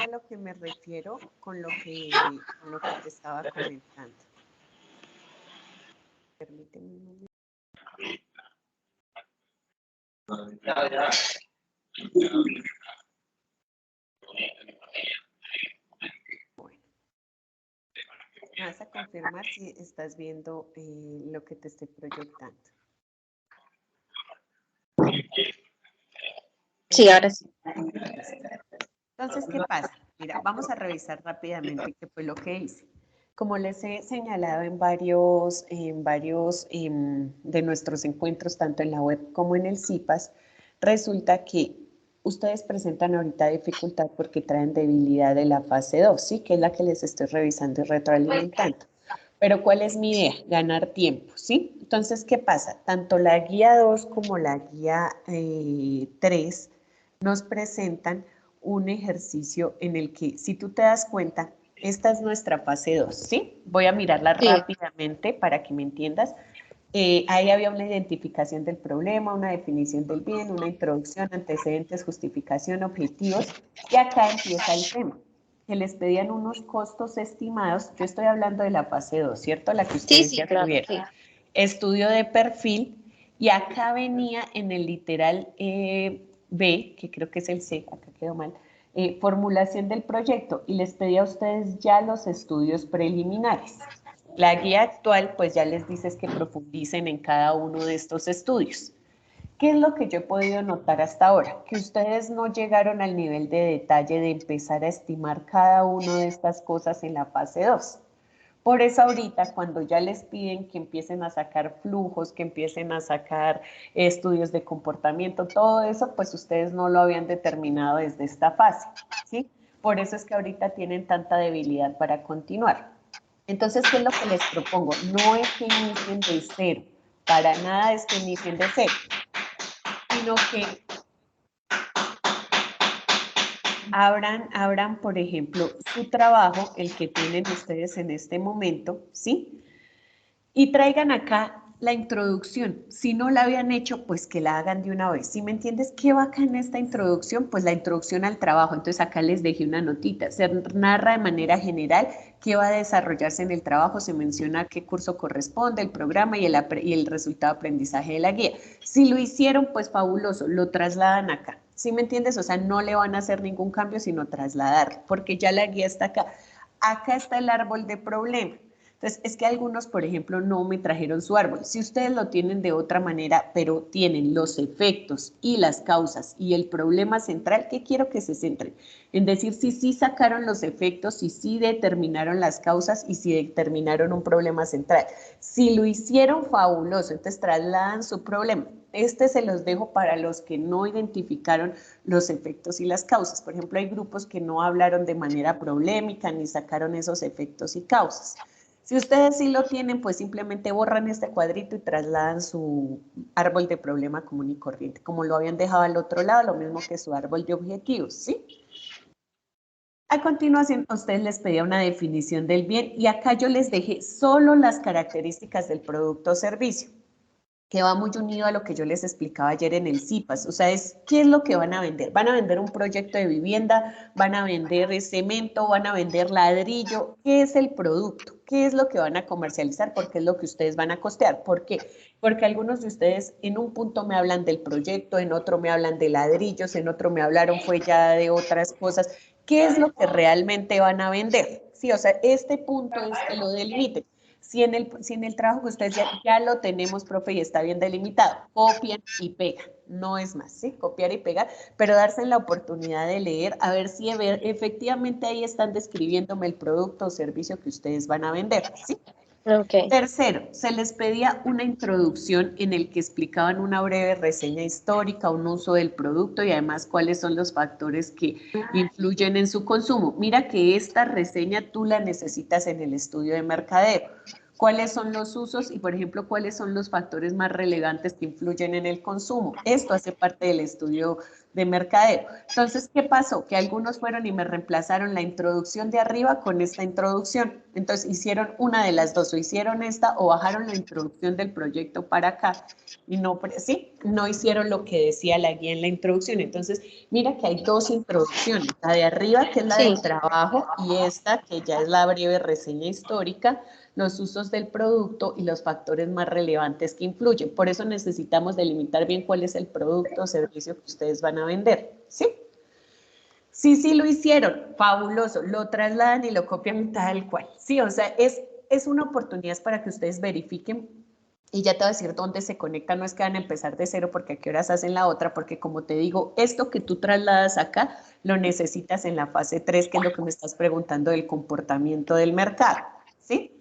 a lo que me refiero con lo que te estaba comentando. Permíteme un momento. Bueno, me vas a confirmar si estás viendo lo que te estoy proyectando. Sí, ahora sí. Entonces, ¿qué pasa? Mira, vamos a revisar rápidamente qué fue lo que hice. Como les he señalado en varios de nuestros encuentros, tanto en la web como en el CIPAS, resulta que ustedes presentan ahorita dificultad porque traen debilidad de la fase 2, ¿sí? Que es la que les estoy revisando y retroalimentando. Pero ¿cuál es mi idea? Ganar tiempo, ¿sí? Entonces, ¿qué pasa? Tanto la guía 2 como la guía 3 nos presentan un ejercicio en el que, si tú te das cuenta, esta es nuestra fase 2, ¿sí? Voy a mirarla rápidamente para que me entiendas. Ahí había una identificación del problema, una definición del bien, una introducción, antecedentes, justificación, objetivos, y acá empieza el tema, que les pedían unos costos estimados. Yo estoy hablando de la fase 2, ¿cierto? La que ustedes ya tuvieron. Sí. Estudio de perfil, y acá venía en el literal B, que creo que es el C, acá quedó mal, formulación del proyecto, y les pedí a ustedes ya los estudios preliminares. La guía actual pues ya les dice que profundicen en cada uno de estos estudios. ¿Qué es lo que yo he podido notar hasta ahora? Que ustedes no llegaron al nivel de detalle de empezar a estimar cada una de estas cosas en la fase 2. Por eso ahorita, cuando ya les piden que empiecen a sacar flujos, que empiecen a sacar estudios de comportamiento, todo eso, pues ustedes no lo habían determinado desde esta fase, ¿sí? Por eso es que ahorita tienen tanta debilidad para continuar. Entonces, ¿qué es lo que les propongo? No es que inicien de cero, para nada es que inicien de cero, sino que abran, por ejemplo, su trabajo, el que tienen ustedes en este momento, ¿sí? Y traigan acá la introducción. Si no la habían hecho, pues que la hagan de una vez. ¿Sí me entiendes? ¿Qué va acá en esta introducción? Pues la introducción al trabajo. Entonces acá les dejé una notita. Se narra de manera general qué va a desarrollarse en el trabajo. Se menciona qué curso corresponde, el programa y el resultado de aprendizaje de la guía. Si lo hicieron, pues fabuloso. Lo trasladan acá. ¿Sí me entiendes? O sea, no le van a hacer ningún cambio, sino trasladar, porque ya la guía está acá. Acá está el árbol de problema. Entonces, es que algunos, por ejemplo, no me trajeron su árbol. Si ustedes lo tienen de otra manera, pero tienen los efectos y las causas y el problema central, ¿qué quiero que se centren? En decir si sí sacaron los efectos, si sí determinaron las causas y si determinaron un problema central. Si lo hicieron, fabuloso, entonces trasladan su problema. Este se los dejo para los que no identificaron los efectos y las causas. Por ejemplo, hay grupos que no hablaron de manera problemática ni sacaron esos efectos y causas. Si ustedes sí lo tienen, pues simplemente borran este cuadrito y trasladan su árbol de problema común y corriente, como lo habían dejado al otro lado, lo mismo que su árbol de objetivos, ¿sí? A continuación, a ustedes les pedía una definición del bien y acá yo les dejé solo las características del producto o servicio, que va muy unido a lo que yo les explicaba ayer en el CIPAS. O sea, ¿qué es lo que van a vender? ¿Van a vender un proyecto de vivienda? ¿Van a vender cemento? ¿Van a vender ladrillo? ¿Qué es el producto? ¿Qué es lo que van a comercializar? Porque es lo que ustedes van a costear. ¿Por qué? Porque algunos de ustedes en un punto me hablan del proyecto, en otro me hablan de ladrillos, en otro me hablaron fue ya de otras cosas. ¿Qué es lo que realmente van a vender? Sí, o sea, este punto es que lo delimiten. Si en el trabajo que ustedes ya lo tenemos, profe, y está bien delimitado, copian y pegan, no es más, ¿sí? Copiar y pegar, pero darse la oportunidad de leer, a ver si efectivamente ahí están describiéndome el producto o servicio que ustedes van a vender, ¿sí? Okay. Tercero, se les pedía una introducción en el que explicaban una breve reseña histórica, un uso del producto y además cuáles son los factores que influyen en su consumo. Mira que esta reseña tú la necesitas en el estudio de mercadeo. ¿Cuáles son los usos y, por ejemplo, cuáles son los factores más relevantes que influyen en el consumo? Esto hace parte del estudio de mercadeo. Entonces, ¿qué pasó? Que algunos fueron y me reemplazaron la introducción de arriba con esta introducción. Entonces, hicieron una de las dos, o hicieron esta o bajaron la introducción del proyecto para acá y no, ¿sí? No hicieron lo que decía la guía en la introducción. Entonces, mira que hay dos introducciones, la de arriba, que es la del Sí. trabajo, y esta, que ya es la breve reseña histórica, los usos del producto y los factores más relevantes que influyen. Por eso necesitamos delimitar bien cuál es el producto o servicio que ustedes van a vender, ¿sí? Sí, sí lo hicieron, fabuloso, lo trasladan y lo copian tal cual. Sí, o sea, es una oportunidad para que ustedes verifiquen y ya te voy a decir dónde se conecta, no es que van a empezar de cero porque a qué horas hacen la otra, porque como te digo, esto que tú trasladas acá lo necesitas en la fase 3, que es lo que me estás preguntando del comportamiento del mercado, ¿sí?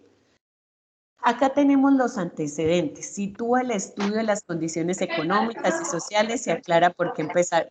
Acá tenemos los antecedentes. Sitúa el estudio de las condiciones económicas y sociales y aclara por qué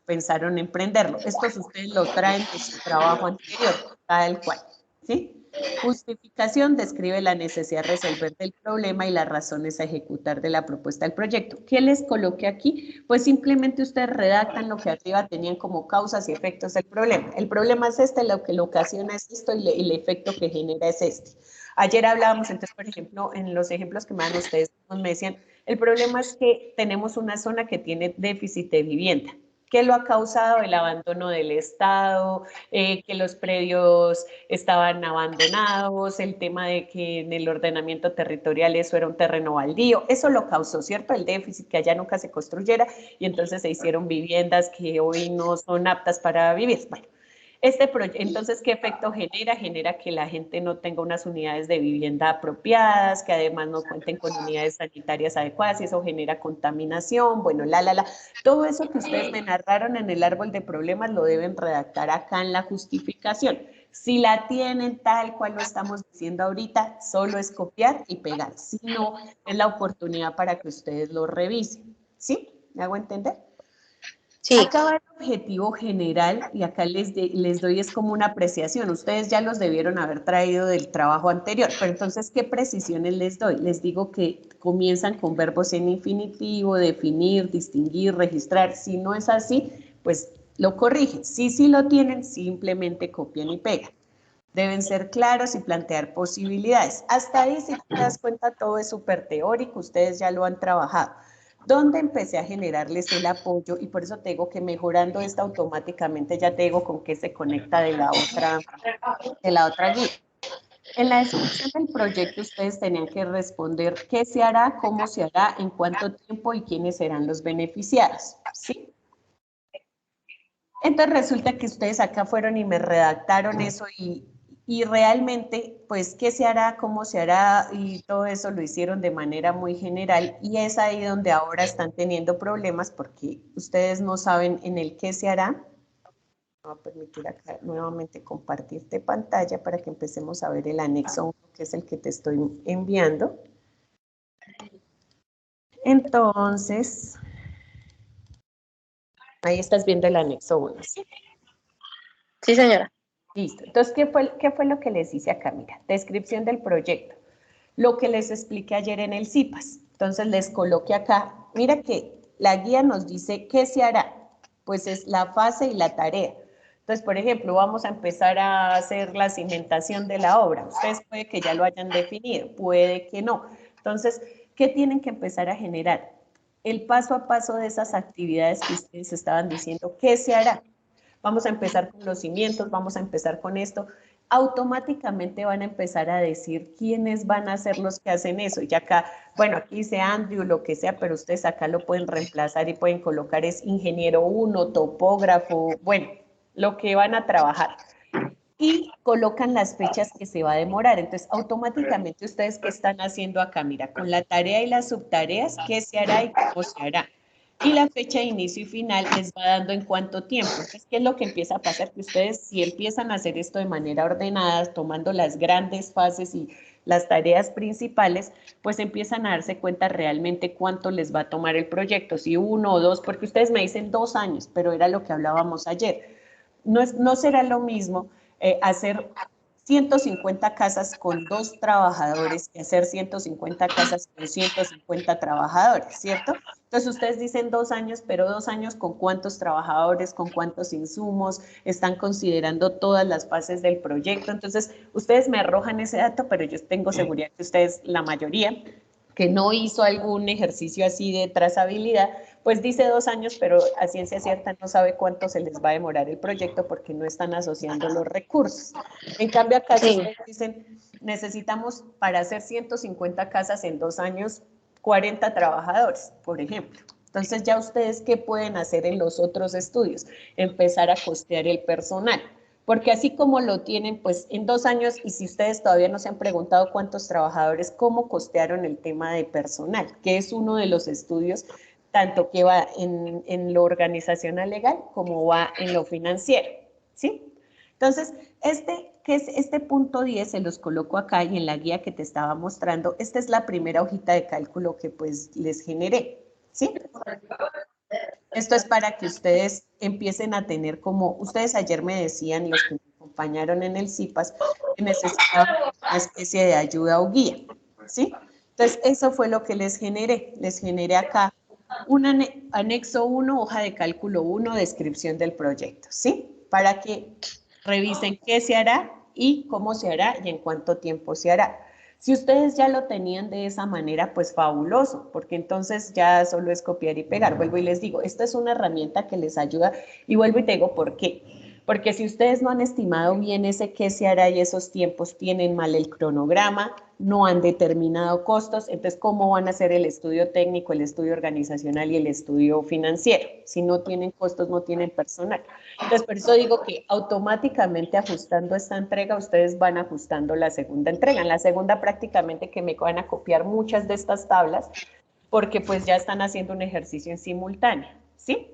pensaron emprenderlo. Estos ustedes lo traen de su trabajo anterior, tal cual, ¿sí? Justificación describe la necesidad de resolver el problema y las razones a ejecutar de la propuesta del proyecto. ¿Qué les coloqué aquí? Pues simplemente ustedes redactan lo que arriba tenían como causas y efectos del problema. El problema es este, lo que lo ocasiona es esto y el efecto que genera es este. Ayer hablábamos, entonces, por ejemplo, en los ejemplos que me dan ustedes, me decían, el problema es que tenemos una zona que tiene déficit de vivienda. ¿Qué lo ha causado? El abandono del Estado, que los predios estaban abandonados, el tema de que en el ordenamiento territorial eso era un terreno baldío. Eso lo causó, ¿cierto? El déficit, que allá nunca se construyera y entonces se hicieron viviendas que hoy no son aptas para vivir. Bueno, entonces, ¿qué efecto genera? Genera que la gente no tenga unas unidades de vivienda apropiadas, que además no cuenten con unidades sanitarias adecuadas y eso genera contaminación, bueno, Todo eso que ustedes me narraron en el árbol de problemas lo deben redactar acá en la justificación. Si la tienen tal cual lo estamos diciendo ahorita, solo es copiar y pegar. Si no, es la oportunidad para que ustedes lo revisen. ¿Sí? ¿Me hago entender? Sí. Acá va el objetivo general y acá les doy es como una apreciación. Ustedes ya los debieron haber traído del trabajo anterior, pero entonces, ¿qué precisiones les doy? Les digo que comienzan con verbos en infinitivo, definir, distinguir, registrar. Si no es así, pues lo corrigen. Si lo tienen, simplemente copian y pegan. Deben ser claros y plantear posibilidades. Hasta ahí, si te das cuenta, todo es súper teórico, ustedes ya lo han trabajado. ¿Dónde empecé a generarles el apoyo? Y por eso te digo que mejorando esta automáticamente ya te digo con qué se conecta de la otra guía. En la descripción del proyecto ustedes tenían que responder qué se hará, cómo se hará, en cuánto tiempo y quiénes serán los beneficiados, ¿sí? Entonces resulta que ustedes acá fueron y me redactaron eso y realmente, pues, ¿qué se hará? ¿Cómo se hará? Y todo eso lo hicieron de manera muy general y es ahí donde ahora están teniendo problemas porque ustedes no saben en el qué se hará. Voy a permitir acá nuevamente compartirte pantalla para que empecemos a ver el anexo 1, que es el que te estoy enviando. Entonces, ahí estás viendo el anexo 1, ¿sí? Sí, señora. Listo. Entonces, ¿qué fue lo que les hice acá? Mira, descripción del proyecto. Lo que les expliqué ayer en el CIPAS. Entonces, les coloqué acá. Mira que la guía nos dice qué se hará. Pues es la fase y la tarea. Entonces, por ejemplo, vamos a empezar a hacer la cimentación de la obra. Ustedes puede que ya lo hayan definido, puede que no. Entonces, ¿qué tienen que empezar a generar? El paso a paso de esas actividades que ustedes estaban diciendo, ¿qué se hará? Vamos a empezar con los cimientos, vamos a empezar con esto. Automáticamente van a empezar a decir quiénes van a ser los que hacen eso. Y acá, bueno, aquí dice Andrew, lo que sea, pero ustedes acá lo pueden reemplazar y pueden colocar es ingeniero 1, topógrafo, bueno, lo que van a trabajar. Y colocan las fechas que se va a demorar. Entonces, automáticamente ustedes qué están haciendo acá, mira, con la tarea y las subtareas, qué se hará y cómo se hará. Y la fecha de inicio y final les va dando en cuánto tiempo. Entonces, ¿qué es lo que empieza a pasar? Que ustedes, si empiezan a hacer esto de manera ordenada, tomando las grandes fases y las tareas principales, pues empiezan a darse cuenta realmente cuánto les va a tomar el proyecto, si 1 o 2, porque ustedes me dicen 2 años, pero era lo que hablábamos ayer. No será lo mismo hacer 150 casas con 2 trabajadores que hacer 150 casas con 150 trabajadores, ¿cierto? Entonces ustedes dicen 2 años, pero 2 años con cuántos trabajadores, con cuántos insumos, están considerando todas las fases del proyecto. Entonces ustedes me arrojan ese dato, pero yo tengo seguridad que ustedes, la mayoría, que no hizo algún ejercicio así de trazabilidad, pues dice 2 años, pero a ciencia cierta no sabe cuánto se les va a demorar el proyecto porque no están asociando los recursos. En cambio acá si ustedes dicen, necesitamos para hacer 150 casas en 2 años, 40 trabajadores, por ejemplo. Entonces ya ustedes, ¿qué pueden hacer en los otros estudios? Empezar a costear el personal. Porque así como lo tienen, pues en 2 años, y si ustedes todavía no se han preguntado cuántos trabajadores, cómo costearon el tema de personal, que es uno de los estudios, tanto que va en lo organizacional legal como va en lo financiero, ¿sí? Entonces, que es este punto 10, se los coloco acá y en la guía que te estaba mostrando, esta es la primera hojita de cálculo que pues les generé, ¿sí? Esto es para que ustedes empiecen a tener como, ustedes ayer me decían, los que me acompañaron en el CIPAS, que necesitaban una especie de ayuda o guía, ¿sí? Entonces, eso fue lo que les generé. Les generé acá un anexo 1, hoja de cálculo 1, descripción del proyecto, ¿sí? Para que revisen qué se hará y cómo se hará y en cuánto tiempo se hará. Si ustedes ya lo tenían de esa manera, pues fabuloso, porque entonces ya solo es copiar y pegar. Vuelvo y les digo, esta es una herramienta que les ayuda y vuelvo y te digo, ¿por qué? Porque si ustedes no han estimado bien ese qué se hará y esos tiempos, tienen mal el cronograma, no han determinado costos, entonces ¿cómo van a hacer el estudio técnico, el estudio organizacional y el estudio financiero? Si no tienen costos, no tienen personal. Entonces, por eso digo que automáticamente ajustando esta entrega, ustedes van ajustando la segunda entrega. En la segunda prácticamente que me van a copiar muchas de estas tablas porque pues ya están haciendo un ejercicio en simultáneo, ¿sí?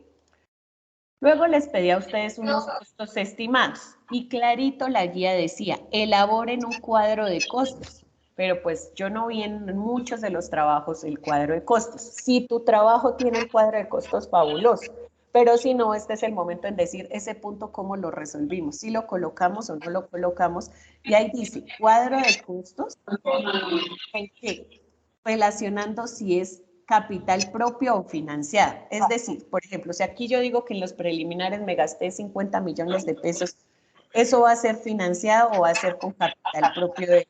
Luego les pedí a ustedes unos costos estimados y clarito la guía decía, elaboren un cuadro de costos, pero pues yo no vi en muchos de los trabajos el cuadro de costos. Si tu trabajo tiene el cuadro de costos, fabuloso, pero si no, este es el momento en decir ese punto cómo lo resolvimos, si lo colocamos o no lo colocamos, y ahí dice, cuadro de costos, ¿en qué? Relacionando si es capital propio o financiado. Es decir, por ejemplo, si aquí yo digo que en los preliminares me gasté 50 millones de pesos, ¿eso va a ser financiado o va a ser con capital propio de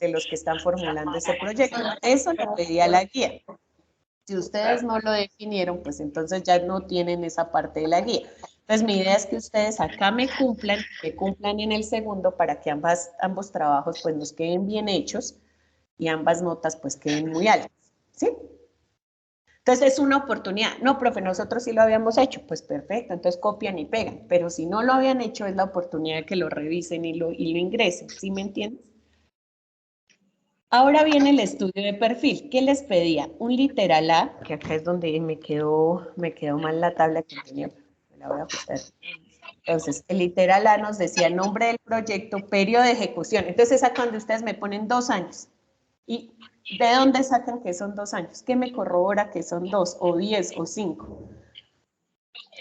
los que están formulando ese proyecto? Eso le pedí a la guía. Si ustedes no lo definieron, pues entonces ya no tienen esa parte de la guía. Entonces mi idea es que ustedes acá me cumplan en el segundo para que ambos trabajos pues nos queden bien hechos y ambas notas pues queden muy altas, ¿sí? Entonces es una oportunidad. No, profe, nosotros sí lo habíamos hecho. Pues perfecto, entonces copian y pegan. Pero si no lo habían hecho, es la oportunidad de que lo revisen y lo ingresen. ¿Sí me entiendes? Ahora viene el estudio de perfil. ¿Qué les pedía? Un literal A, que acá es donde me quedó mal la tabla que tenía. Me la voy a ajustar. Entonces, el literal A nos decía nombre del proyecto, periodo de ejecución. Entonces, es cuando ustedes me ponen 2 años. ¿Y de dónde sacan que son 2 años? ¿Qué me corrobora que son 2 o 10 o 5?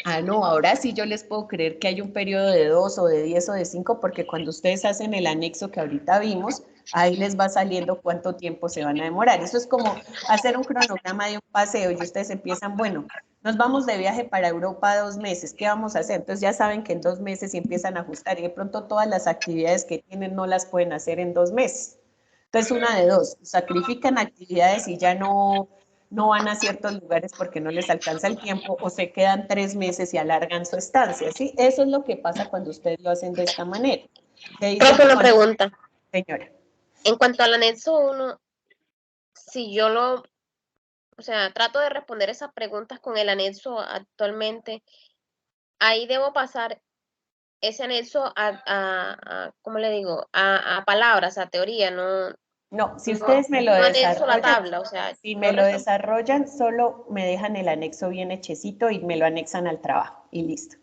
Ah, no, ahora sí yo les puedo creer que hay un periodo de 2 o de 10 o de 5 porque cuando ustedes hacen el anexo que ahorita vimos, ahí les va saliendo cuánto tiempo se van a demorar. Eso es como hacer un cronograma de un paseo y ustedes empiezan, bueno, nos vamos de viaje para Europa 2 meses, ¿qué vamos a hacer? Entonces ya saben que en 2 meses y empiezan a ajustar y de pronto todas las actividades que tienen no las pueden hacer en 2 meses. Entonces, una de dos, sacrifican actividades y ya no van a ciertos lugares porque no les alcanza el tiempo o se quedan 3 meses y alargan su estancia, ¿sí? Eso es lo que pasa cuando ustedes lo hacen de esta manera. Te dicen, Profe, una pregunta. señora. En cuanto al anexo 1, si yo o sea, trato de responder esas preguntas con el anexo actualmente, ahí debo pasar ese anexo ¿cómo le digo? A palabras, a teoría, no, No, si ustedes me lo no anexo la desarrollan, tabla, o sea, si me yo lo desarrollan, solo me dejan el anexo bien hechecito y me lo anexan al trabajo y listo.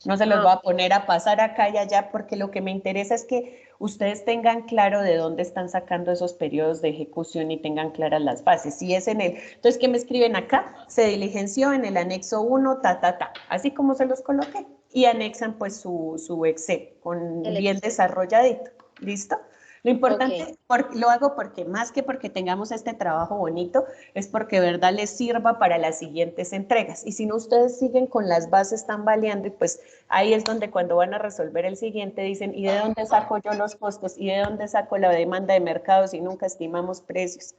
No se los voy a ok. poner a pasar acá y allá porque lo que me interesa es que ustedes tengan claro de dónde están sacando esos periodos de ejecución y tengan claras las bases. Si es entonces, ¿qué me escriben acá? Se diligenció en el anexo 1, así como se los coloqué. Y anexan pues su Excel con El bien Excel. desarrolladito. ¿Listo? Lo Ok, importante, lo hago porque más que porque tengamos este trabajo bonito, es porque de verdad les sirva para las siguientes entregas. Y si no, ustedes siguen con las bases tambaleando y pues ahí es donde cuando van a resolver el siguiente dicen, ¿y de dónde saco yo los costos? ¿Y de dónde saco la demanda de mercado si nunca estimamos precios?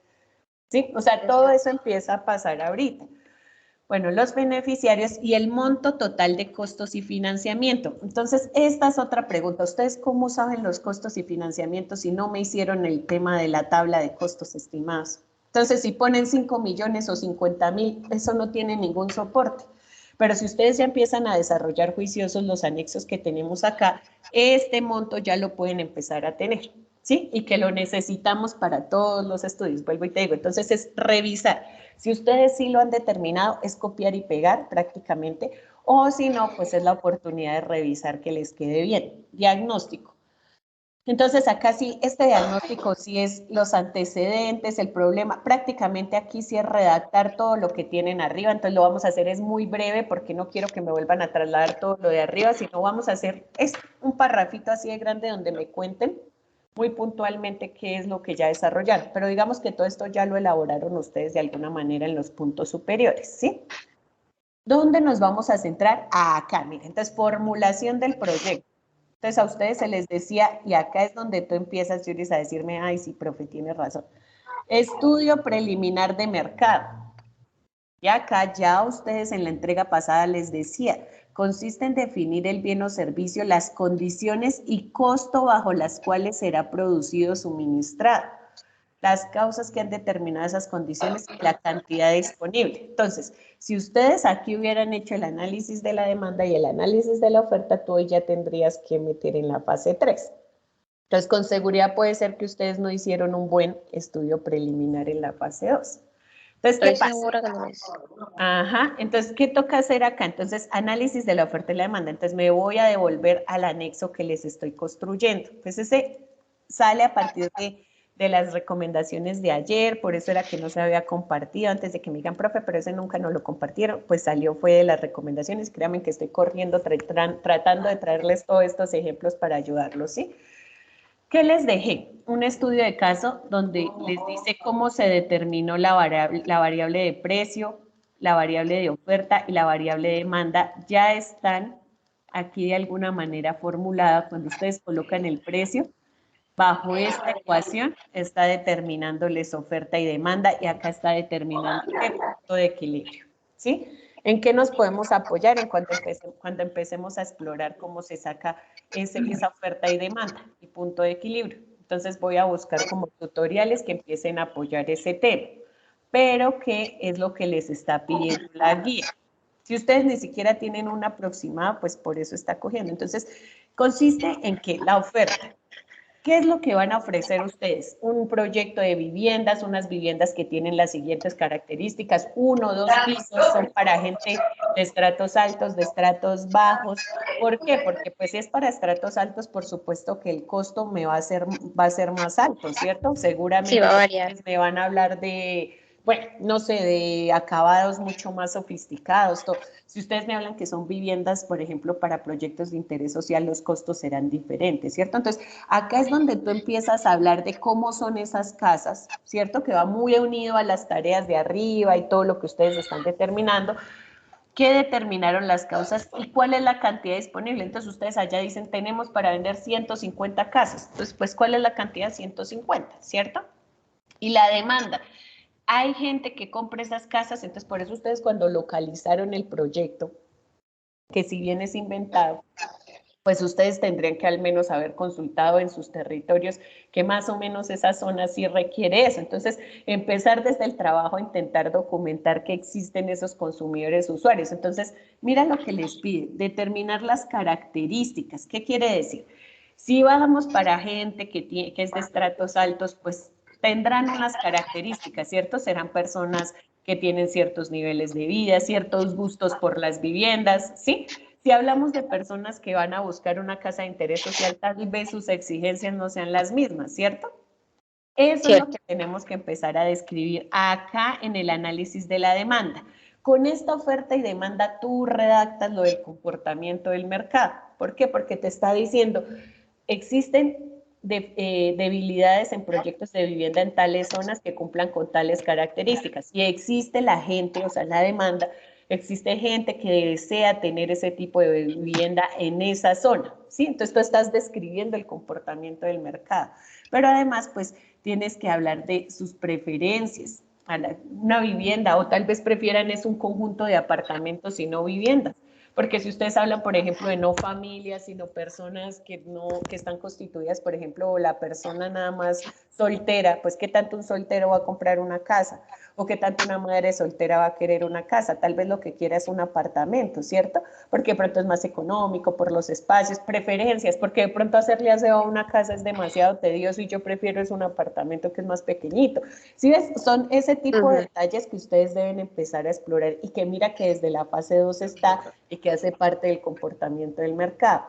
¿Sí? O sea, todo exacto. eso empieza a pasar ahorita. Bueno, los beneficiarios y el monto total de costos y financiamiento. Entonces, esta es otra pregunta. ¿Ustedes cómo saben los costos y financiamientos si no me hicieron el tema de la tabla de costos estimados? Entonces, si ponen 5 millones o 50,000, eso no tiene ningún soporte. Pero si ustedes ya empiezan a desarrollar juiciosos los anexos que tenemos acá, este monto ya lo pueden empezar a tener, ¿sí? Y que lo necesitamos para todos los estudios. Vuelvo y te digo, entonces es revisar. Si ustedes sí lo han determinado, es copiar y pegar prácticamente, o si no, pues es la oportunidad de revisar que les quede bien. Diagnóstico. Entonces, acá sí, este diagnóstico sí es los antecedentes, el problema. Prácticamente aquí sí es redactar todo lo que tienen arriba. Entonces, lo vamos a hacer es muy breve porque no quiero que me vuelvan a trasladar todo lo de arriba, sino vamos a hacer es un parrafito así de grande donde me cuenten muy puntualmente qué es lo que ya desarrollaron. Pero digamos que todo esto ya lo elaboraron ustedes de alguna manera en los puntos superiores, ¿sí? ¿Dónde nos vamos a centrar? Acá, miren. Entonces, formulación del proyecto. Entonces a ustedes se les decía, y acá es donde tú empiezas, Yuris, a decirme, ay, sí, profe, tiene razón. Estudio preliminar de mercado. Y acá ya ustedes en la entrega pasada les decía, consiste en definir el bien o servicio, las condiciones y costo bajo las cuales será producido o suministrado, las causas que han determinado esas condiciones y la cantidad disponible. Entonces, si ustedes aquí hubieran hecho el análisis de la demanda y el análisis de la oferta, tú hoy ya tendrías que meter en la fase 3. Entonces, con seguridad puede ser que ustedes no hicieron un buen estudio preliminar en la fase 2. Entonces, ¿qué Estoy pasa? segura que no es. Ajá, entonces, ¿qué toca hacer acá? Entonces, análisis de la oferta y la demanda. Entonces, me voy a devolver al anexo que les estoy construyendo. Pues ese sale a partir de las recomendaciones de ayer, por eso era que no se había compartido antes de que me digan, profe, pero ese nunca nos lo compartieron, pues salió, fue de las recomendaciones. Créanme que estoy corriendo, tratando de traerles todos estos ejemplos para ayudarlos, ¿sí? ¿Qué les dejé? Un estudio de caso donde les dice cómo se determinó la variable de precio, la variable de oferta y la variable de demanda. Ya están aquí de alguna manera formuladas. Cuando ustedes colocan el precio, bajo esta ecuación está determinándoles oferta y demanda y acá está determinando qué punto de equilibrio, ¿sí? ¿En qué nos podemos apoyar en cuando empecemos a explorar cómo se saca esa oferta y demanda y punto de equilibrio? Entonces voy a buscar como tutoriales que empiecen a apoyar ese tema, pero ¿qué es lo que les está pidiendo la guía? Si ustedes ni siquiera tienen una aproximada, pues por eso está cogiendo. Entonces, consiste en que la oferta, ¿qué es lo que van a ofrecer ustedes? Un proyecto de viviendas, unas viviendas que tienen las siguientes características, 1 o 2 pisos, son para gente de estratos altos, de estratos bajos. ¿Por qué? Porque pues si es para estratos altos, por supuesto que el costo va a ser más alto, ¿cierto? Sí, va Seguramente a variar. ustedes me van a hablar de, bueno, no sé, de acabados mucho más sofisticados. Si ustedes me hablan que son viviendas, por ejemplo, para proyectos de interés social, los costos serán diferentes, ¿cierto? Entonces, acá es donde tú empiezas a hablar de cómo son esas casas, ¿cierto? Que va muy unido a las tareas de arriba y todo lo que ustedes están determinando. ¿Qué determinaron las causas y cuál es la cantidad disponible? Entonces, ustedes allá dicen, tenemos para vender 150 casas. Entonces, pues, ¿cuál es la cantidad? 150, ¿cierto? Y la demanda. Hay gente que compra esas casas, entonces por eso ustedes cuando localizaron el proyecto, que si bien es inventado, pues ustedes tendrían que al menos haber consultado en sus territorios que más o menos esa zona sí requiere eso. Entonces, empezar desde el trabajo a intentar documentar que existen esos consumidores usuarios. Entonces, mira lo que les pide, determinar las características. ¿Qué quiere decir? Si vamos para gente que es de estratos altos, pues tendrán unas características, ¿cierto? Serán personas que tienen ciertos niveles de vida, ciertos gustos por las viviendas, ¿sí? Si hablamos de personas que van a buscar una casa de interés social, tal vez sus exigencias no sean las mismas, ¿cierto? Eso es lo Cierto. que tenemos que empezar a describir acá en el análisis de la demanda. Con esta oferta y demanda tú redactas lo del comportamiento del mercado. ¿Por qué? Porque te está diciendo, existen debilidades en proyectos de vivienda en tales zonas que cumplan con tales características. Y existe la gente, o sea, la demanda, existe gente que desea tener ese tipo de vivienda en esa zona, ¿sí? Entonces tú estás describiendo el comportamiento del mercado. Pero además, pues, tienes que hablar de sus preferencias. Una vivienda, o tal vez prefieran es un conjunto de apartamentos y no viviendas. Porque si ustedes hablan, por ejemplo, de no familias, sino personas que están constituidas, por ejemplo, la persona nada más soltera, pues qué tanto un soltero va a comprar una casa, o qué tanto una madre soltera va a querer una casa. Tal vez lo que quiera es un apartamento, ¿cierto? Porque de pronto es más económico, por los espacios, preferencias, porque de pronto hacerle aseo a una casa es demasiado tedioso y yo prefiero es un apartamento que es más pequeñito. ¿Sí ves? Son ese tipo de detalles que ustedes deben empezar a explorar y que mira que desde la fase 2 está y que hace parte del comportamiento del mercado.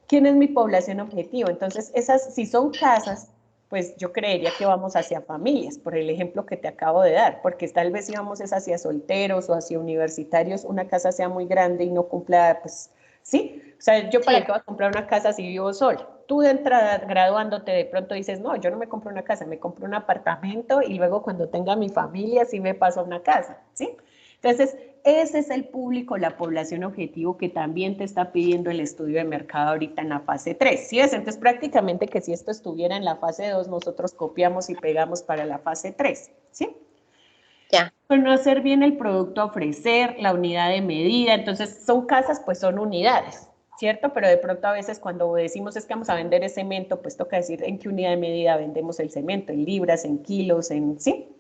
¿Quién es mi población objetivo? Entonces, si son casas, pues yo creería que vamos hacia familias, por el ejemplo que te acabo de dar, porque tal vez si vamos es hacia solteros o hacia universitarios, una casa sea muy grande y no cumpla, pues, ¿sí? O sea, yo para qué voy a comprar una casa si vivo sola. Tú de entrada, graduándote, de pronto dices, no, yo no me compro una casa, me compro un apartamento y luego cuando tenga mi familia sí me paso a una casa, ¿sí? Entonces, ese es el público, la población objetivo que también te está pidiendo el estudio de mercado ahorita en la fase 3. ¿Sí ves? Entonces, prácticamente que si esto estuviera en la fase 2, nosotros copiamos y pegamos para la fase 3. ¿Sí? Ya. Conocer bien el producto a ofrecer, la unidad de medida. Entonces, son casas, pues son unidades, ¿cierto? Pero de pronto a veces cuando decimos es que vamos a vender el cemento, pues toca decir en qué unidad de medida vendemos el cemento, en libras, en kilos, en... ¿sí?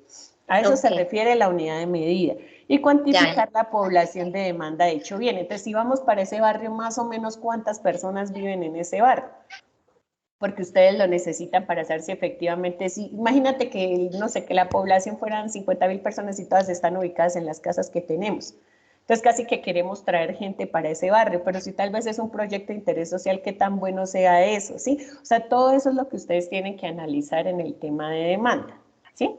A eso se refiere la unidad de medida. Y cuantificar la población de demanda hecho bien. Entonces, si vamos para ese barrio, más o menos cuántas personas viven en ese barrio. Porque ustedes lo necesitan para saber si efectivamente, si, imagínate que, no sé, que la población fueran 50,000 personas y todas están ubicadas en las casas que tenemos. Entonces casi que queremos traer gente para ese barrio, pero si tal vez es un proyecto de interés social, qué tan bueno sea eso, ¿sí? O sea, todo eso es lo que ustedes tienen que analizar en el tema de demanda, ¿sí?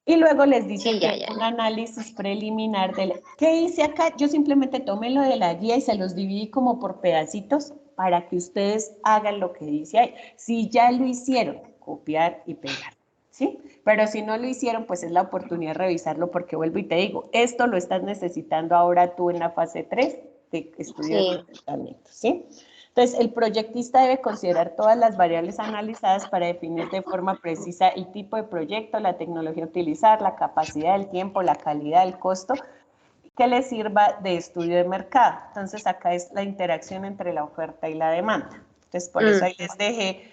Y luego les dicen que un análisis preliminar de ¿qué hice acá? Yo simplemente tomé lo de la guía y se los dividí como por pedacitos para que ustedes hagan lo que dice ahí. Si ya lo hicieron, copiar y pegar, ¿sí? Pero si no lo hicieron, pues es la oportunidad de revisarlo porque vuelvo y te digo, esto lo estás necesitando ahora tú en la fase 3 de estudio de comportamiento, ¿sí? Entonces, el proyectista debe considerar todas las variables analizadas para definir de forma precisa el tipo de proyecto, la tecnología a utilizar, la capacidad, el tiempo, la calidad, el costo, que le sirva de estudio de mercado. Entonces, acá es la interacción entre la oferta y la demanda. Entonces, por eso ahí les dejé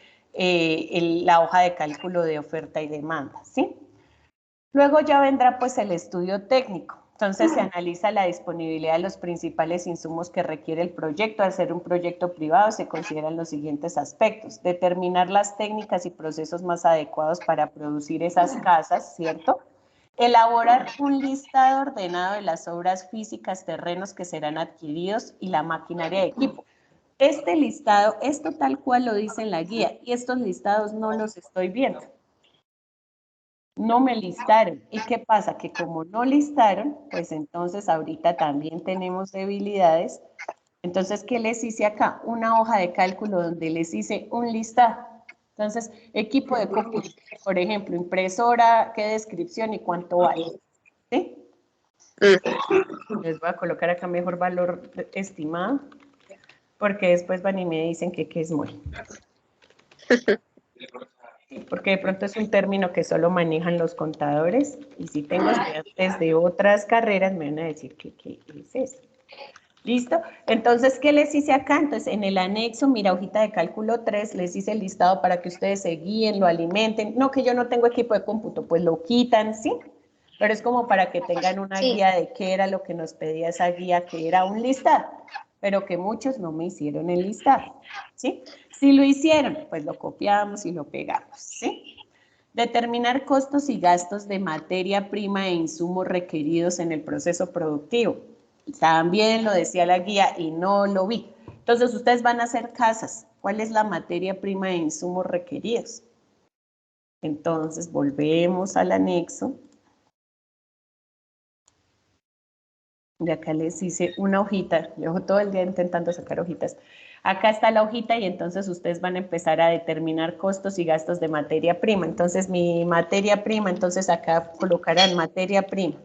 la hoja de cálculo de oferta y demanda, ¿sí? Luego ya vendrá pues el estudio técnico. Entonces se analiza la disponibilidad de los principales insumos que requiere el proyecto. Al ser un proyecto privado se consideran los siguientes aspectos. Determinar las técnicas y procesos más adecuados para producir esas casas, ¿cierto? Elaborar un listado ordenado de las obras físicas, terrenos que serán adquiridos y la maquinaria de equipo. Este listado, esto tal cual lo dice en la guía y estos listados no los estoy viendo. No me listaron. ¿Y qué pasa? Que como no listaron, pues entonces ahorita también tenemos debilidades. Entonces, ¿qué les hice acá? Una hoja de cálculo donde les hice un listado. Entonces, equipo de cómputo, por ejemplo, impresora, qué descripción y cuánto vale. ¿Sí? Les voy a colocar acá mejor valor estimado, porque después van y me dicen que qué es muy. Porque de pronto es un término que solo manejan los contadores y si tengo estudiantes de otras carreras me van a decir que qué es eso. ¿Listo? Entonces, ¿qué les hice acá? Entonces, en el anexo, mira, hojita de cálculo 3, les hice el listado para que ustedes se guíen, lo alimenten. No, que yo no tengo equipo de cómputo, pues lo quitan, ¿sí? Pero es como para que tengan una guía de qué era lo que nos pedía esa guía, que era un listado, pero que muchos no me hicieron el listado, ¿sí? Si lo hicieron, pues lo copiamos y lo pegamos, ¿sí? Determinar costos y gastos de materia prima e insumos requeridos en el proceso productivo. También lo decía la guía y no lo vi. Entonces, ustedes van a hacer casas. ¿Cuál es la materia prima e insumos requeridos? Entonces, volvemos al anexo. De acá les hice una hojita. Llevo todo el día intentando sacar hojitas. Acá está la hojita y entonces ustedes van a empezar a determinar costos y gastos de materia prima. Entonces mi materia prima, entonces acá colocarán materia prima.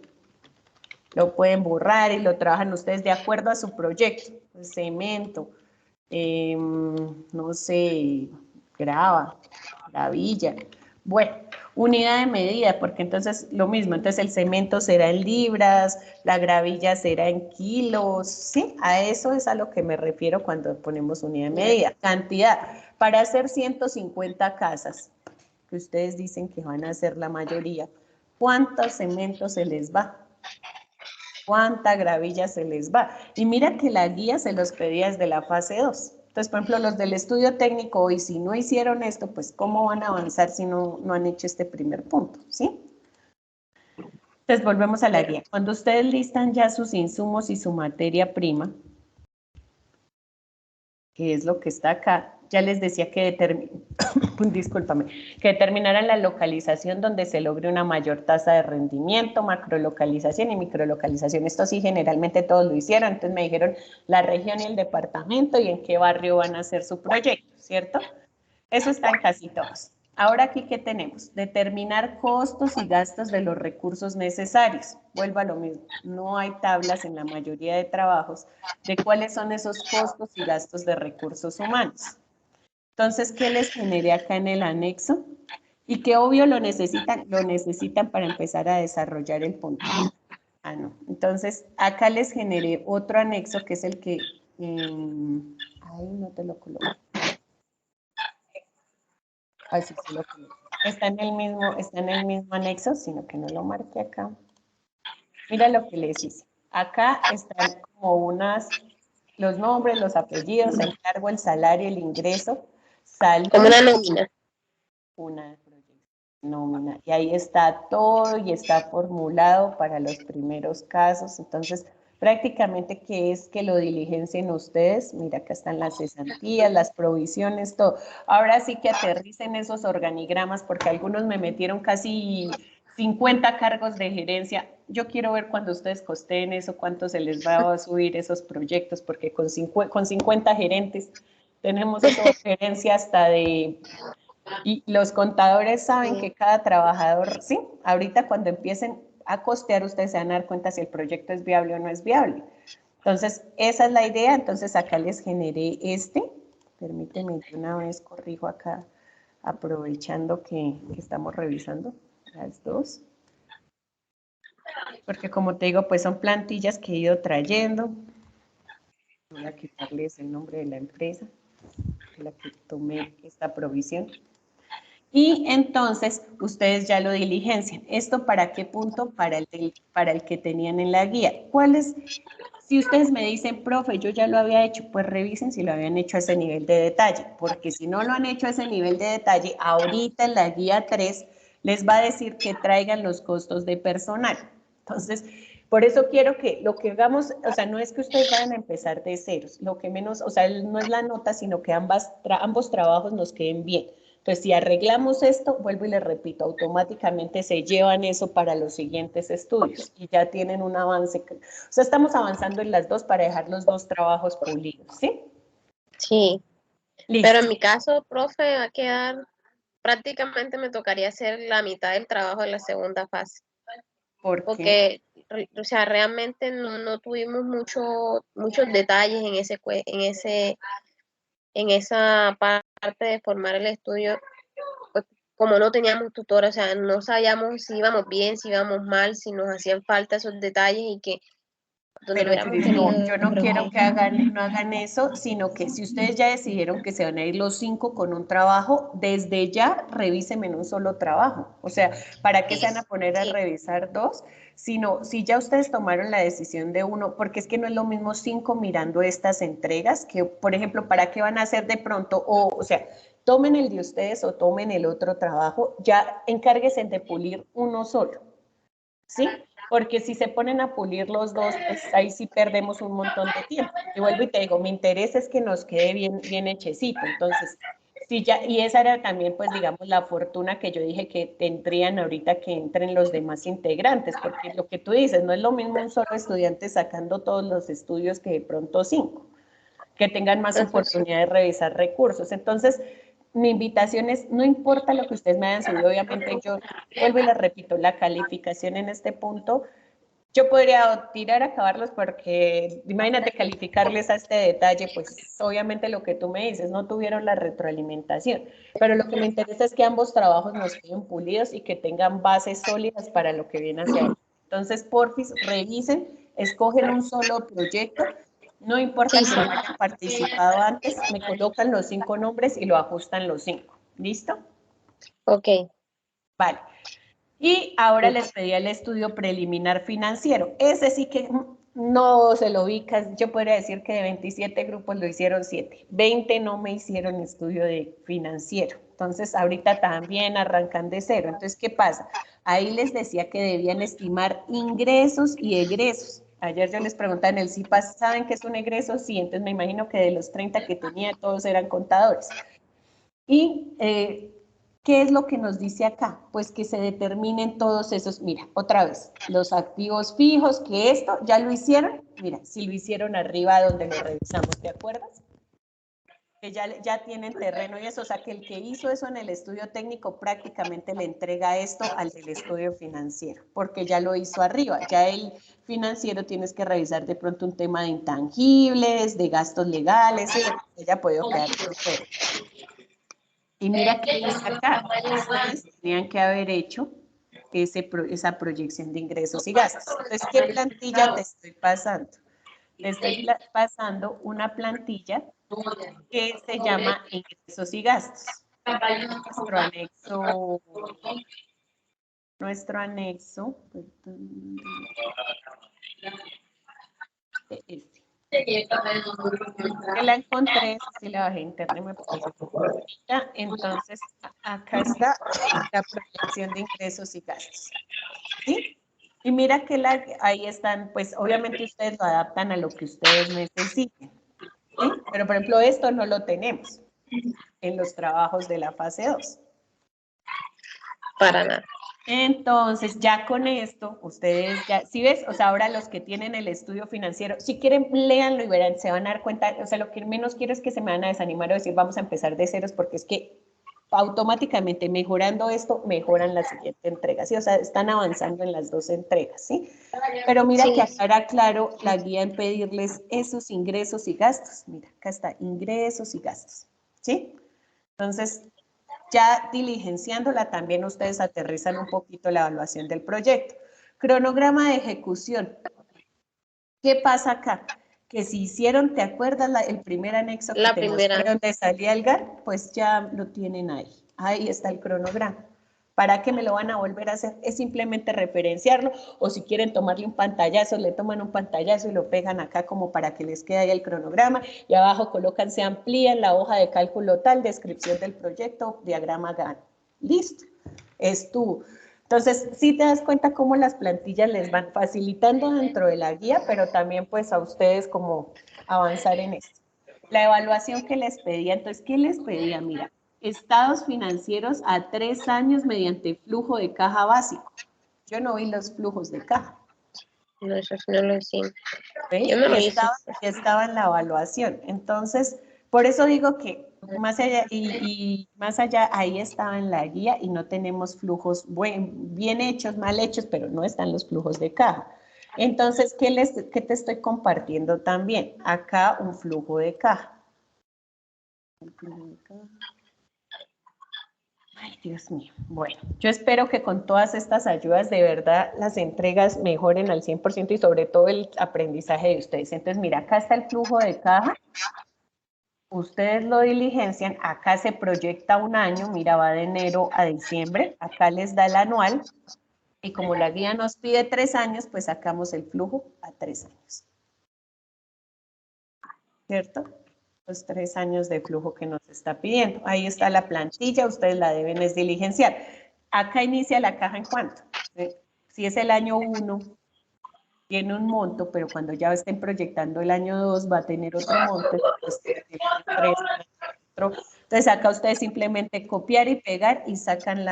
Lo pueden borrar y lo trabajan ustedes de acuerdo a su proyecto. Cemento, no sé, grava, gravilla. Bueno, unidad de medida, porque entonces lo mismo, entonces el cemento será en libras, la gravilla será en kilos, ¿sí? A eso es a lo que me refiero cuando ponemos unidad de medida. Cantidad, para hacer 150 casas, que ustedes dicen que van a hacer la mayoría, ¿cuántos cementos se les va? ¿Cuánta gravilla se les va? Y mira que la guía se los pedía desde la fase 2. Entonces, por ejemplo, los del estudio técnico hoy, si no hicieron esto, pues ¿cómo van a avanzar si no han hecho este primer punto? ¿Sí? Entonces, volvemos a la guía. Cuando ustedes listan ya sus insumos y su materia prima, que es lo que está acá, ya les decía que determinaran la localización donde se logre una mayor tasa de rendimiento, macrolocalización y microlocalización. Esto sí, generalmente todos lo hicieron, entonces me dijeron la región y el departamento y en qué barrio van a hacer su proyecto, ¿cierto? Eso está en casi todos. Ahora aquí, ¿qué tenemos? Determinar costos y gastos de los recursos necesarios. Vuelvo a lo mismo. No hay tablas en la mayoría de trabajos de cuáles son esos costos y gastos de recursos humanos. Entonces, ¿qué les generé acá en el anexo? Y que obvio lo necesitan para empezar a desarrollar el punto. Ah, no. Entonces, acá les generé otro anexo que es el que... ahí no te lo coloco. Así se lo coloco. Está en el mismo anexo, sino que no lo marqué acá. Mira lo que les hice. Acá están como los nombres, los apellidos, el cargo, el salario, el ingreso, salud. Como una nómina. Una nómina. Y ahí está todo y está formulado para los primeros casos. Entonces, prácticamente que es que lo diligencien ustedes. Mira, acá están las cesantías, las provisiones, todo. Ahora sí que aterricen esos organigramas porque algunos me metieron casi 50 cargos de gerencia. Yo quiero ver cuando ustedes costeen eso, cuánto se les va a subir esos proyectos, porque con 50 gerentes tenemos eso, gerencia hasta de... Y los contadores saben que cada trabajador, sí, ahorita cuando empiecen a costear, ustedes se van a dar cuenta si el proyecto es viable o no es viable. Entonces, esa es la idea. Entonces, acá les generé Permíteme, de una vez corrijo acá, aprovechando que estamos revisando las dos. Porque como te digo, pues son plantillas que he ido trayendo. Voy a quitarles el nombre de la empresa, la que tomé esta provisión. Y entonces ustedes ya lo diligencian. ¿Esto para qué punto? Para el que tenían en la guía. Si ustedes me dicen, profe, yo ya lo había hecho, pues revisen si lo habían hecho a ese nivel de detalle, porque si no lo han hecho a ese nivel de detalle, ahorita en la guía 3 les va a decir que traigan los costos de personal. Entonces, por eso quiero que lo que hagamos, o sea, no es que ustedes vayan a empezar de ceros, lo que menos, o sea, no es la nota, sino que ambos trabajos nos queden bien. Entonces, si arreglamos esto, vuelvo y les repito, automáticamente se llevan eso para los siguientes estudios y ya tienen un avance. O sea, estamos avanzando en las dos para dejar los dos trabajos pulidos, ¿sí? Sí. Listo. Pero en mi caso, profe, va a quedar, prácticamente me tocaría hacer la mitad del trabajo en la segunda fase. ¿Por porque, o sea, realmente no tuvimos muchos detalles en esa parte de formar el estudio, pues, como no teníamos tutor, o sea, no sabíamos si íbamos bien, si íbamos mal, si nos hacían falta esos detalles y que donde lo Pero hubiéramos Cris, tenido. no, yo no quiero que no hagan eso, sino que si ustedes ya decidieron que se van a ir los 5 con un trabajo, desde ya revisen en un solo trabajo. O sea, ¿para qué se van a poner a revisar 2? Sino, si ya ustedes tomaron la decisión de uno, porque es que no es lo mismo 5 mirando estas entregas, que, por ejemplo, ¿para qué van a hacer de pronto? O sea, tomen el de ustedes o tomen el otro trabajo, ya encárguense de pulir uno solo, ¿sí? Porque si se ponen a pulir los dos, pues ahí sí perdemos un montón de tiempo. Y vuelvo y te digo, mi interés es que nos quede bien hechecito. Entonces, sí, ya, y esa era también, pues, digamos, la fortuna que yo dije que tendrían ahorita que entren los demás integrantes, porque lo que tú dices, no es lo mismo un solo estudiante sacando todos los estudios que de pronto 5. que tengan más Eso sí. oportunidad de revisar recursos. Entonces, mi invitación es, no importa lo que ustedes me hayan subido, obviamente yo vuelvo y les repito, la calificación en este punto, yo podría tirar a acabarlos porque imagínate calificarles a este detalle, pues obviamente lo que tú me dices, no tuvieron la retroalimentación, pero lo que me interesa es que ambos trabajos nos queden pulidos y que tengan bases sólidas para lo que viene hacia ahí. Entonces, porfis, revisen, escogen un solo proyecto, no importa que no hayan participado antes, me colocan los 5 nombres y lo ajustan los 5. ¿Listo? Ok. Vale. Y ahora les pedí el estudio preliminar financiero. Ese sí que no se lo ubicas. Yo podría decir que de 27 grupos lo hicieron 7. 20 no me hicieron estudio de financiero. Entonces, ahorita también arrancan de cero. Entonces, ¿qué pasa? Ahí les decía que debían estimar ingresos y egresos. Ayer yo les preguntaba en el CIPAS, ¿saben qué es un egreso? Sí, entonces me imagino que de los 30 que tenía, todos eran contadores. Y ¿qué es lo que nos dice acá? Pues que se determinen todos esos, mira, otra vez, los activos fijos, que esto ya lo hicieron, mira, si lo hicieron arriba donde lo revisamos, ¿te acuerdas? Que ya tienen terreno y eso, o sea, que el que hizo eso en el estudio técnico prácticamente le entrega esto al del estudio financiero, porque ya lo hizo arriba, ya el financiero tienes que revisar de pronto un tema de intangibles, de gastos legales, que ya puede quedar por fuera. Y mira que dice acá, ustedes tenían que haber hecho esa proyección de ingresos y gastos. Entonces, ¿qué plantilla te estoy pasando? Te estoy pasando una plantilla que se llama ingresos y gastos. Nuestro anexo, perdón, este. Que la encontré, si la bajé internet me parece. Entonces, acá está la proyección de ingresos y gastos. ¿Sí? Y mira que ahí están, pues obviamente ustedes lo adaptan a lo que ustedes necesiten. ¿Sí? Pero por ejemplo, esto no lo tenemos en los trabajos de la fase 2. Para nada. Entonces, ya con esto, ustedes ya, si ves, o sea, ahora los que tienen el estudio financiero, si quieren, léanlo y verán, se van a dar cuenta, o sea, lo que menos quiero es que se me van a desanimar o decir, vamos a empezar de ceros, porque es que automáticamente mejorando esto, mejoran la siguiente entrega, ¿sí? O sea, están avanzando en las 2 entregas, ¿sí? Pero mira Sí. que acá era claro la guía en pedirles esos ingresos y gastos. Mira, acá está, ingresos y gastos, ¿sí? Entonces, ya diligenciándola, también ustedes aterrizan un poquito la evaluación del proyecto. Cronograma de ejecución. ¿Qué pasa acá? Que si hicieron, ¿te acuerdas el primer anexo que La te mostré primera. donde salía el GAN? Pues ya lo tienen ahí. Ahí está el cronograma. ¿Para qué me lo van a volver a hacer? Es simplemente referenciarlo, o si quieren tomarle un pantallazo, le toman un pantallazo y lo pegan acá como para que les quede ahí el cronograma, y abajo colocan, se amplían la hoja de cálculo tal, descripción del proyecto, diagrama GAN. Listo, es tú. Entonces, sí te das cuenta cómo las plantillas les van facilitando dentro de la guía, pero también pues a ustedes como avanzar en esto. La evaluación que les pedía, entonces, ¿qué les pedía? Mira, estados financieros a 3 años mediante flujo de caja básico. Yo no vi los flujos de caja. No, eso sí no lo hicimos. ¿Ves? Yo me Y lo hice. estaba en la evaluación. Entonces, por eso digo que más allá, y más allá, ahí estaba en la guía y no tenemos flujos bien hechos, mal hechos, pero no están los flujos de caja. Entonces, ¿qué te estoy compartiendo también? Acá un flujo de caja. Un flujo de caja. Ay, Dios mío. Bueno, yo espero que con todas estas ayudas de verdad las entregas mejoren al 100% y sobre todo el aprendizaje de ustedes. Entonces, mira, acá está el flujo de caja. Ustedes lo diligencian. Acá se proyecta un año. Mira, va de enero a diciembre. Acá les da el anual. Y como la guía nos pide 3 años, pues sacamos el flujo a 3 años. ¿Cierto? Los 3 años de flujo que nos está pidiendo. Ahí está la plantilla, ustedes la deben es diligenciar. Acá inicia la caja en cuánto. Si es el año 1, tiene un monto, pero cuando ya estén proyectando el año 2 va a tener otro monto, el 3, otro. Entonces acá ustedes simplemente copiar y pegar y sacan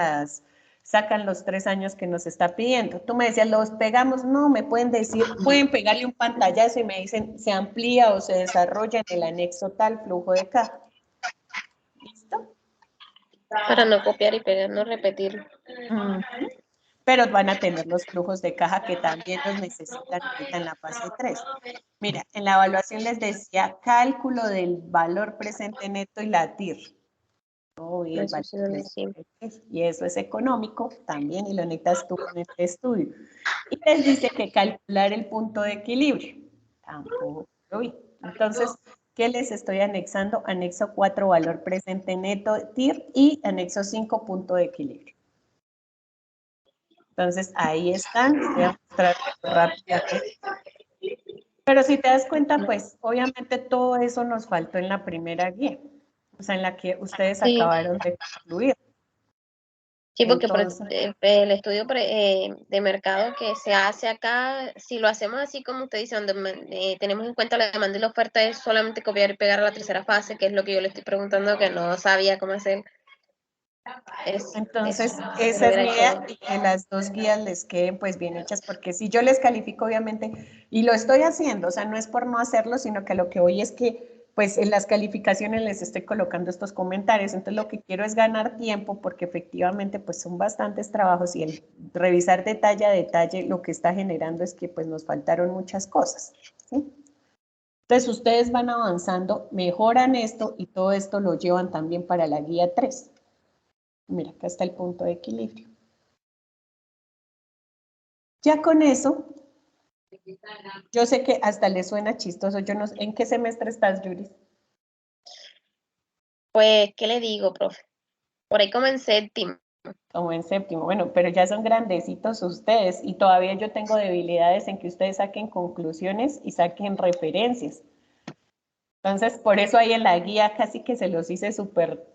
sacan los 3 años que nos está pidiendo. Tú me decías, ¿los pegamos? No, me pueden decir, pueden pegarle un pantallazo y me dicen, se amplía o se desarrolla en el anexo tal flujo de caja. ¿Listo? Para no copiar y pegar, no repetir. Pero van a tener los flujos de caja que también los necesitan ahorita en la fase 3. Mira, en la evaluación les decía cálculo del valor presente neto y la TIR. Eso sí no lo hicimos. Y eso es económico también y lo necesitas tú en este estudio. Y les dice que calcular el punto de equilibrio. Tampoco lo vi. Entonces, ¿qué les estoy anexando? Anexo 4, valor presente neto, TIR, y anexo 5, punto de equilibrio. Entonces, ahí están. Voy a mostrar rápidamente. Pero si te das cuenta, pues, obviamente todo eso nos faltó en la primera guía. O sea, en la que ustedes acabaron de concluir. Sí, porque Entonces, el estudio de mercado que se hace acá, si lo hacemos así como usted dice, donde tenemos en cuenta la demanda y la oferta, es solamente copiar y pegar a la tercera fase, que es lo que yo le estoy preguntando, que no sabía cómo hacer. Entonces, esa es mi idea, y que las 2 guías les queden pues bien hechas, porque si yo les califico, obviamente, y lo estoy haciendo, o sea, no es por no hacerlo, sino que lo que voy es que pues en las calificaciones les estoy colocando estos comentarios, entonces lo que quiero es ganar tiempo, porque efectivamente pues son bastantes trabajos y el revisar detalle a detalle lo que está generando es que pues nos faltaron muchas cosas, ¿sí? Entonces ustedes van avanzando, mejoran esto y todo esto lo llevan también para la guía 3. Mira, acá está el punto de equilibrio. Ya con eso, yo sé que hasta le suena chistoso. Yo no sé, ¿en qué semestre estás, Yuri? Pues, ¿qué le digo, profe? Por ahí como en séptimo. Como en séptimo. Bueno, pero ya son grandecitos ustedes y todavía yo tengo debilidades en que ustedes saquen conclusiones y saquen referencias. Entonces, por eso ahí en la guía casi que se los hice súper,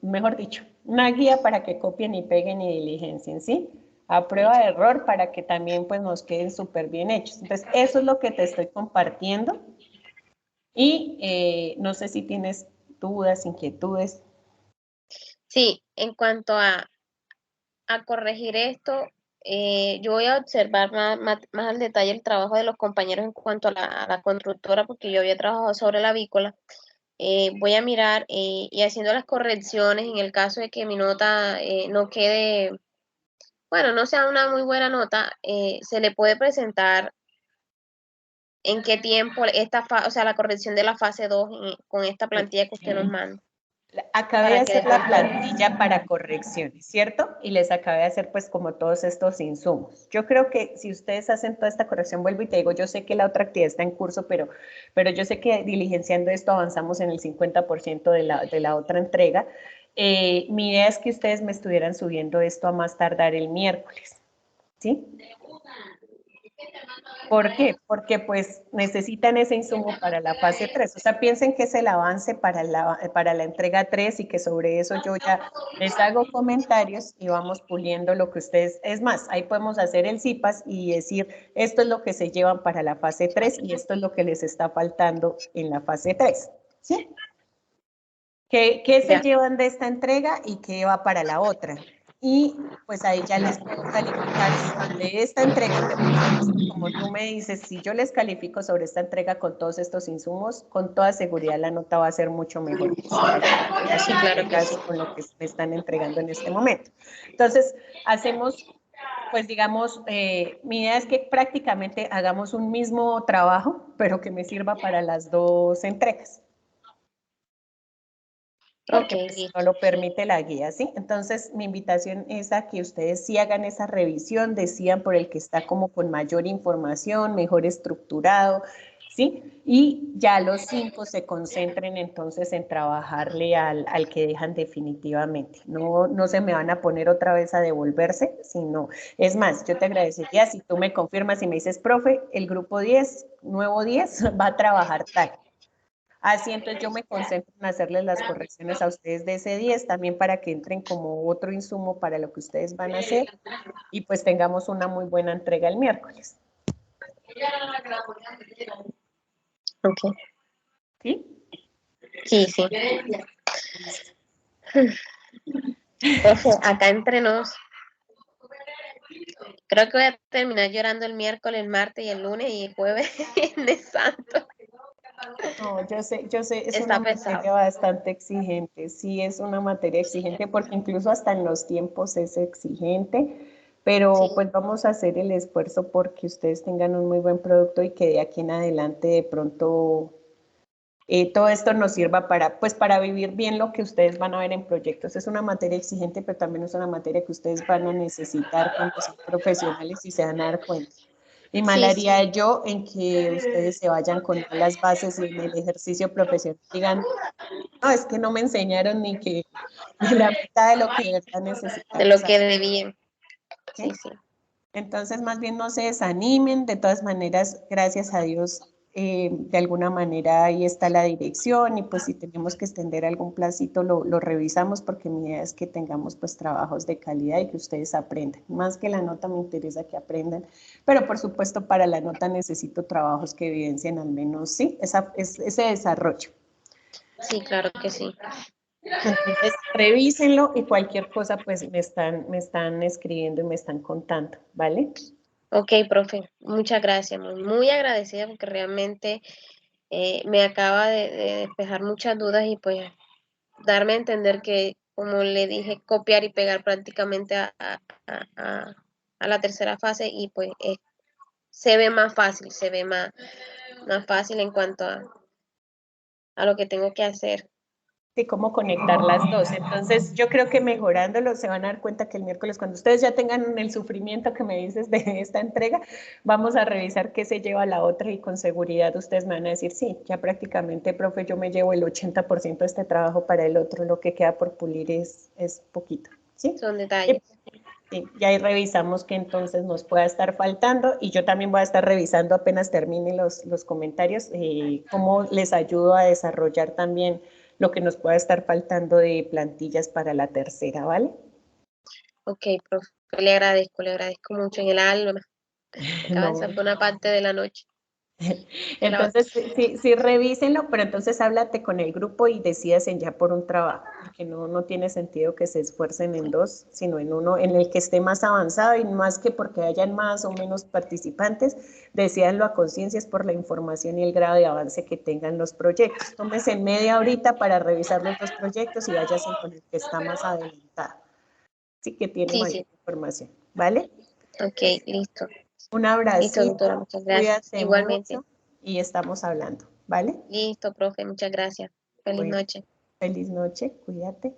mejor dicho, una guía para que copien y peguen y diligencien, ¿sí? A prueba de error para que también pues nos queden súper bien hechos. Entonces, eso es lo que te estoy compartiendo. Y no sé si tienes dudas, inquietudes. Sí, en cuanto a corregir esto, yo voy a observar más al detalle el trabajo de los compañeros en cuanto a la constructora, porque yo había trabajado sobre la avícola. Voy a mirar y haciendo las correcciones en el caso de que mi nota no quede, bueno, no sea una muy buena nota, se le puede presentar en qué tiempo o sea, la corrección de la fase 2 con esta plantilla que usted nos manda. Acabé de Para que hacer la después plantilla para correcciones, ¿cierto? Y les acabé de hacer pues como todos estos insumos. Yo creo que si ustedes hacen toda esta corrección, vuelvo y te digo, yo sé que la otra actividad está en curso, pero yo sé que diligenciando esto avanzamos en el 50% de la otra entrega. Mi idea es que ustedes me estuvieran subiendo esto a más tardar el miércoles, ¿sí? ¿Por qué? Porque pues necesitan ese insumo para la fase 3. O sea, piensen que es el avance para la entrega 3 y que sobre eso yo ya les hago comentarios y vamos puliendo lo que ustedes... Es más, ahí podemos hacer el CIPAS y decir, esto es lo que se llevan para la fase 3 y esto es lo que les está faltando en la fase 3. ¿Sí? ¿Qué se llevan de esta entrega y qué va para la otra? Y pues ahí ya les puedo calificar sobre esta entrega, como tú me dices, si yo les califico sobre esta entrega con todos estos insumos, con toda seguridad la nota va a ser mucho mejor que las sí, claro que sí. con lo que me están entregando en este momento. Entonces, hacemos, pues digamos, mi idea es que prácticamente hagamos un mismo trabajo, pero que me sirva para las 2 entregas. Porque Ok, pues, listo. no lo permite la guía, ¿sí? Entonces, mi invitación es a que ustedes sí hagan esa revisión, decían por el que está como con mayor información, mejor estructurado, ¿sí? Y ya los 5 se concentren entonces en trabajarle al que dejan definitivamente. No, no se me van a poner otra vez a devolverse, sino, es más, yo te agradecería si tú me confirmas y me dices, profe, el grupo 10, nuevo 10, va a trabajar tal. Así entonces yo me concentro en hacerles las correcciones a ustedes de ese 10 también para que entren como otro insumo para lo que ustedes van a hacer y pues tengamos una muy buena entrega el miércoles. Ok. ¿Sí? Sí, sí. Listo. Profe, acá entre nos, Creo que voy a terminar llorando el miércoles, el martes y el lunes y el jueves de santo. No, yo sé, es una Está pesado. materia bastante exigente, sí es una materia exigente porque incluso hasta en los tiempos es exigente, pero Sí, pues vamos a hacer el esfuerzo porque ustedes tengan un muy buen producto y que de aquí en adelante de pronto todo esto nos sirva para, pues, para vivir bien lo que ustedes van a ver en proyectos. Es una materia exigente, pero también es una materia que ustedes van a necesitar cuando sean profesionales y se van a dar cuenta. Y mal sí, haría sí. yo en que ustedes se vayan con malas bases y en el ejercicio profesional digan, no, es que no me enseñaron ni la mitad de lo que de verdad De lo necesitamos que hacer. debían. Sí, ¿Ok? sí. Entonces, más bien no se desanimen, de todas maneras, gracias a Dios, de alguna manera ahí está la dirección y pues si tenemos que extender algún placito lo revisamos porque mi idea es que tengamos pues trabajos de calidad y que ustedes aprendan. Más que la nota me interesa que aprendan, pero por supuesto para la nota necesito trabajos que evidencien al menos, sí, ese desarrollo. Sí, claro que sí. Entonces, revísenlo y cualquier cosa pues me están escribiendo y me están contando, ¿vale? Ok, profe, muchas gracias. Muy, muy agradecida porque realmente me acaba de despejar muchas dudas y pues darme a entender que, como le dije, copiar y pegar prácticamente a la tercera fase y pues se ve más fácil, se ve más fácil en cuanto a lo que tengo que hacer. De cómo conectar las dos. Entonces, yo creo que mejorándolo se van a dar cuenta que el miércoles, cuando ustedes ya tengan el sufrimiento que me dices de esta entrega, vamos a revisar qué se lleva la otra y con seguridad ustedes me van a decir, sí, ya prácticamente, profe, yo me llevo el 80% de este trabajo para el otro, lo que queda por pulir es poquito, ¿sí? Son Y, detalles. sí, y ahí revisamos qué entonces nos pueda estar faltando y yo también voy a estar revisando apenas termine los comentarios, cómo les ayudo a desarrollar también lo que nos pueda estar faltando de plantillas para la tercera, ¿vale? Ok, profe, le agradezco mucho en el alma. Acaba de No. ser buena parte de la noche. De la, Entonces, sí, sí, revísenlo, pero entonces háblate con el grupo y decidas en ya por un trabajo, porque no tiene sentido que se esfuercen en dos, sino en uno en el que esté más avanzado y más que porque hayan más o menos participantes, decídanlo a conciencia es por la información y el grado de avance que tengan los proyectos. Tómense media horita para revisar los dos proyectos y váyanse con el que está más adelantado, sí que tiene sí, mayor sí. información, ¿vale? Ok, listo. Un Listo, doctora, abracito, muchas gracias. cuídate Igualmente. mucho y estamos hablando, ¿vale? Listo, profe, muchas gracias. Feliz Bueno, noche. feliz noche, cuídate.